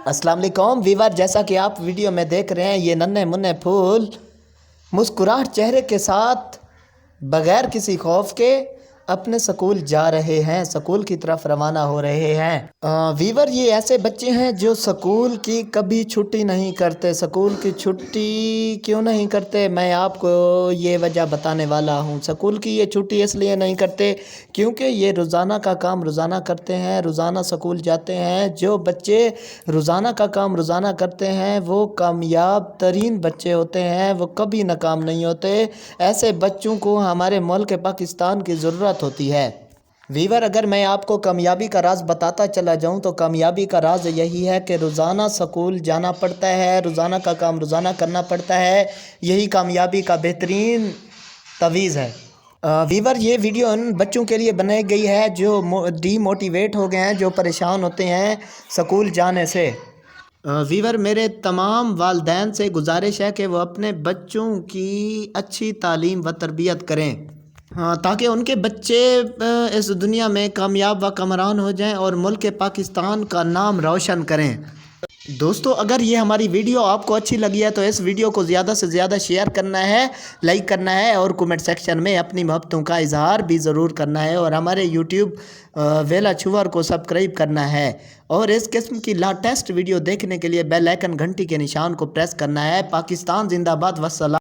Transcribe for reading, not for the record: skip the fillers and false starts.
अस्सलाम वालेकुम वीवर, जैसा कि आप वीडियो में देख रहे हैं, ये नन्हे मुन्ने फूल मुस्कुराहट चेहरे के साथ बगैर किसी खौफ के अपने स्कूल जा रहे हैं, स्कूल की तरफ रवाना हो रहे हैं। वीवर, ये ऐसे बच्चे हैं जो स्कूल की कभी छुट्टी नहीं करते। स्कूल की छुट्टी क्यों नहीं करते, मैं आपको ये वजह बताने वाला हूँ। स्कूल की ये छुट्टी इसलिए नहीं करते क्योंकि ये रोज़ाना का काम रोज़ाना करते हैं, रोज़ाना स्कूल जाते हैं। जो बच्चे रोज़ाना का काम रोज़ाना करते हैं वो कामयाब तरीन बच्चे होते हैं, वो कभी नाकाम नहीं होते। ऐसे बच्चों को हमारे मुल्क पाकिस्तान की ज़रूरत होती है। वीवर, अगर मैं आपको कामयाबी का राज बताता चला जाऊं तो कामयाबी का राज यही है कि रोज़ाना स्कूल जाना पड़ता है, रोज़ाना का काम रोज़ाना करना पड़ता है। यही कामयाबी का बेहतरीन तवीज़ है। वीवर, ये वीडियो उन बच्चों के लिए बनाई गई है जो डीमोटिवेट हो गए हैं, जो परेशान होते हैं स्कूल जाने से। वीवर, मेरे तमाम वालदैन से गुजारिश है कि वो अपने बच्चों की अच्छी तालीम व तरबियत करें, हाँ, ताकि उनके बच्चे इस दुनिया में कामयाब व कमरान हो जाएं और मुल्क पाकिस्तान का नाम रोशन करें। दोस्तों, अगर ये हमारी वीडियो आपको अच्छी लगी है तो इस वीडियो को ज़्यादा से ज़्यादा शेयर करना है, लाइक करना है और कमेंट सेक्शन में अपनी मोहब्बतों का इजहार भी ज़रूर करना है, और हमारे यूट्यूब वेला छुअर को सब्सक्राइब करना है। और इस किस्म की लेटेस्ट वीडियो देखने के लिए बेल आइकन घंटी के निशान को प्रेस करना है। पाकिस्तान जिंदाबाद, वस्सलाम।